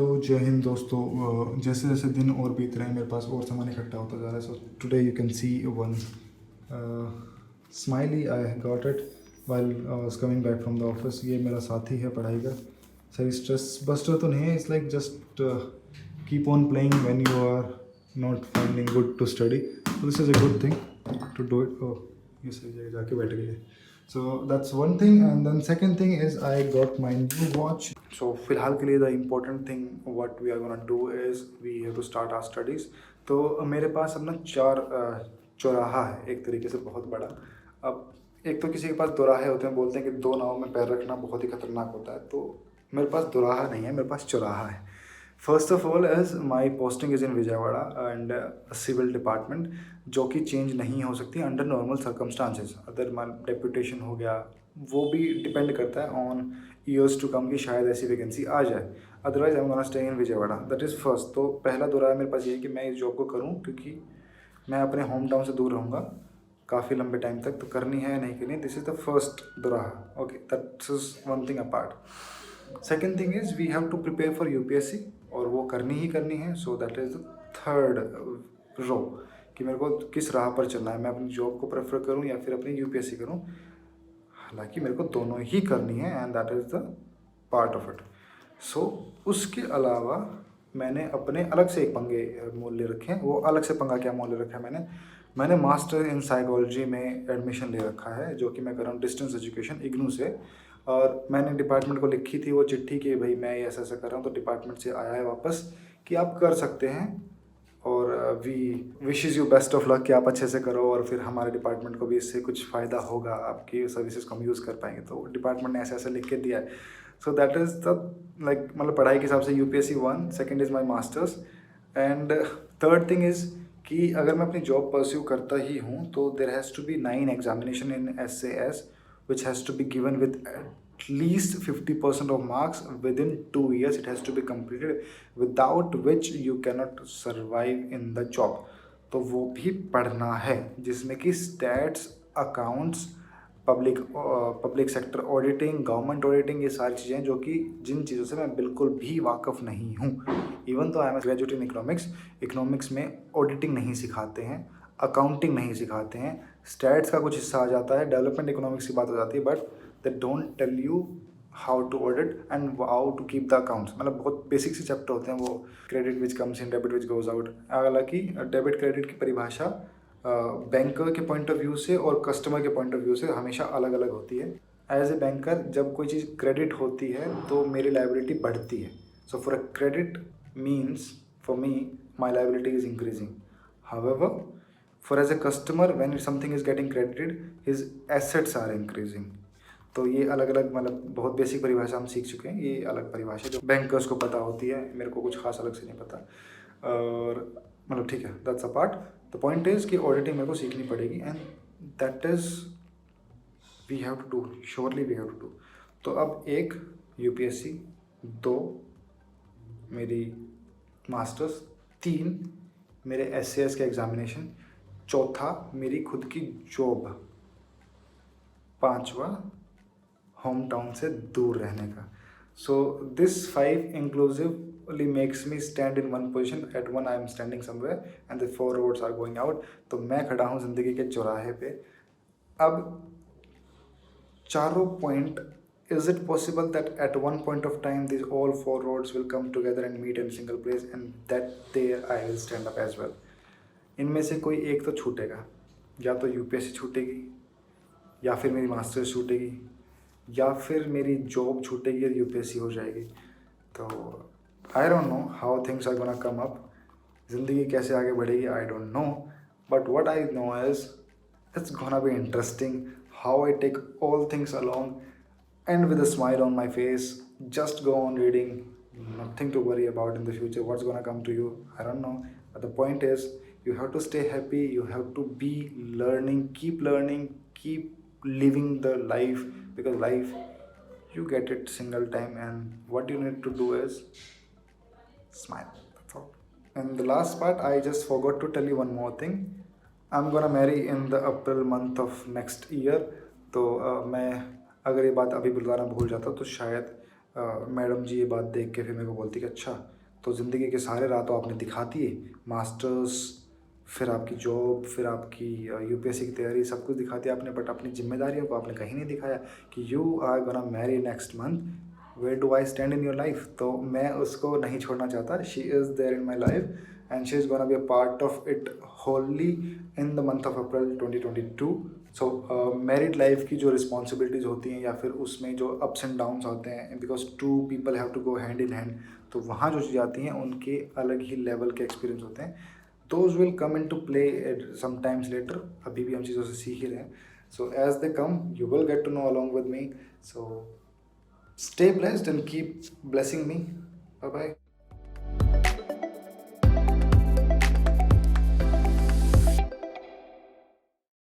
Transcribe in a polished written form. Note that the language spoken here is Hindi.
तो जय हिंद दोस्तों। जैसे जैसे दिन और बीत रहे हैं मेरे पास और सामान इकट्ठा होता जा रहा है। So today you can see one smiley I got it while I was coming back from the office. ये मेरा साथी है पढ़ाई का। सही स्ट्रेस बस्टर तो नहीं है, it's like just keep on playing when you are not finding good to study. So this is a good thing to do it. Oh, ये सही जगह जाके बैठ गई है। So that's one thing, and then second thing is I got my new watch. So फिलहाल के लिए the important thing what we are gonna do is we have to start our studies. तो मेरे पास अब ना चार चौराहा है एक तरीके से बहुत बड़ा। अब एक तो किसी के पास दोराहे होते हैं, बोलते हैं कि दो नाव में पैर रखना बहुत ही खतरनाक होता है। तो मेरे पास दोराहा नहीं है, मेरे पास चौराहा है। First of all as my posting is in Vijayawada and civil department, जो कि चेंज नहीं हो सकती under normal circumstances. Other deputation हो गया, वो भी डिपेंड करता है ऑन ईयर्स टू कम कि शायद ऐसी वैकेंसी आ जाए। Otherwise I am gonna stay in Vijayawada, that is first. तो पहला दोराहा मेरे पास ये है कि मैं इस जॉब को करूँ, क्योंकि मैं अपने होम टाउन से दूर रहूँगा काफ़ी लंबे टाइम तक। तो करनी है या नहीं करनी, दिस इज़ द फर्स्ट दोराहा। Okay, that is one thing apart. Second thing is we have to prepare for UPSC, और वो करनी ही करनी है। So that is the third road कि मेरे को किस राह पर चलना है, मैं अपनी जॉब को प्रेफर करूं या फिर अपनी यूपीएससी करूं। हालांकि मेरे को दोनों ही करनी है and that is the part of it. So उसके अलावा मैंने अपने अलग से एक पंगे मूल्य रखे हैं। वो अलग से पंगा क्या मूल्य रखा है, मैंने मास्टर इन साइकोलॉजी में एडमिशन ले रखा है, जो कि मैं कर रहा हूँ डिस्टेंस एजुकेशन इग्नू से। और मैंने डिपार्टमेंट को लिखी थी वो चिट्ठी कि भाई मैं ऐसा ऐसा कर रहा हूँ। तो डिपार्टमेंट से आया है वापस कि आप कर सकते हैं, और we wishes you best of luck कि आप अच्छे से करो, और फिर हमारे डिपार्टमेंट को भी इससे कुछ फ़ायदा होगा, आपकी सर्विसेज को हम यूज़ कर पाएंगे। तो डिपार्टमेंट ने ऐसे ऐसे लिख के दिया है। So that is the like मतलब पढ़ाई के हिसाब से UPSC 1, second is my masters, and third thing is कि अगर मैं अपनी जॉब परस्यू करता ही हूँ तो there has to be 9 examination in SAS which has to be given with at least 50% of marks within 2 years. It has to be completed, without which you cannot survive in the job. तो वो भी पढ़ना है, जिसमें कि stats, accounts, public sector auditing, government auditing, ये सारी चीज़ें जो कि जिन चीज़ों से मैं बिल्कुल भी वाकिफ़ नहीं हूँ। इवन तो I am graduate in economics में ऑडिटिंग नहीं सिखाते हैं, अकाउंटिंग नहीं सिखाते हैं, स्टैट्स का कुछ हिस्सा आ जाता है, डेवलपमेंट इकोनॉमिक्स की बात हो जाती है, but they don't tell you how to audit and how to keep the accounts. मतलब बहुत बेसिक से चैप्टर होते हैं वो, credit which comes in, debit which goes out. हालांकि डेबिट क्रेडिट की परिभाषा बैंकर के पॉइंट ऑफ व्यू से और कस्टमर के पॉइंट ऑफ व्यू से हमेशा अलग अलग होती है। एज ए बैंकर जब कोई चीज़ क्रेडिट होती है तो मेरी लायबिलिटी बढ़ती है। So for a credit means for me my liability is increasing. However, for as a customer, when something is getting credited, his assets are increasing. तो ये अलग अलग मतलब बहुत बेसिक परिभाषा हम सीख चुके हैं। ये अलग परिभाषा जो बैंकर्स को पता होती है, मेरे को कुछ खास अलग से नहीं पता। और मतलब ठीक है, that's a part. The point is कि ऑडिटिंग मेरे को सीखनी पड़ेगी, and that is we have to do, surely we have to do. तो अब एक यूपीएससी, 2 मेरी मास्टर्स, 3 मेरे SAS के एग्ज़ामिनेशन, चौथा मेरी खुद की जॉब, 5वां होम टाउन से दूर रहने का। So this 5 inclusively makes me stand in one position. At one I am standing somewhere and the 4 roads are going out. तो मैं खड़ा हूँ ज़िंदगी के चौराहे पे। अब चारों point, is it possible that at one point of time these all 4 roads will come together and meet in a single place, and that there I will stand up as well? इनमें से कोई एक तो छूटेगा, या तो यूपीएससी छूटेगी, या फिर मेरी मास्टर्स छूटेगी, या फिर मेरी जॉब छूटेगी और यूपीएससी हो जाएगी। तो I don't know how things are gonna come up, ज़िंदगी कैसे आगे बढ़ेगी I don't know, but what I know is it's gonna be interesting how I take all things along and with a smile on my face. Just go on reading, nothing to worry about in the future, what's gonna come to you, I don't know. But the point is, you have to stay happy, you have to be learning, keep living the life, because life, you get it single time, and what you need to do is smile, that's all. And the last part, I just forgot to tell you one more thing. I'm gonna marry in the April month of next year. तो मैं अगर ये बात अभी बताना भूल जाता तो शायद मैडम जी ये बात देख के फिर मेरे को बोलती कि अच्छा, तो ज़िंदगी के सारे राह तो आपने दिखा दिए, मास्टर्स, फिर आपकी जॉब, फिर आपकी यूपीएससी की तैयारी, सब कुछ दिखा दिया आपने, बट अपनी जिम्मेदारियों को आपने कहीं नहीं दिखाया कि you are gonna marry next month, where do I stand in your life. तो मैं उसको नहीं छोड़ना चाहता, she is there in my life and she is gonna be a part of it holy in the month of April 2022। So married life की जो रिस्पॉन्सिबिलिटीज़ होती हैं या फिर उसमें जो अप्स एंड डाउन्स होते हैं, because two people have to go hand in hand, तो वहाँ जो चीज़ें आती हैं उनके अलग ही लेवल के एक्सपीरियंस होते हैं। Those will come into play sometimes later, अभी भी हम चीज़ों से सीख ही रहे हैं। So as they come you will get to know along with me. So stay blessed and keep blessing me. Bye bye.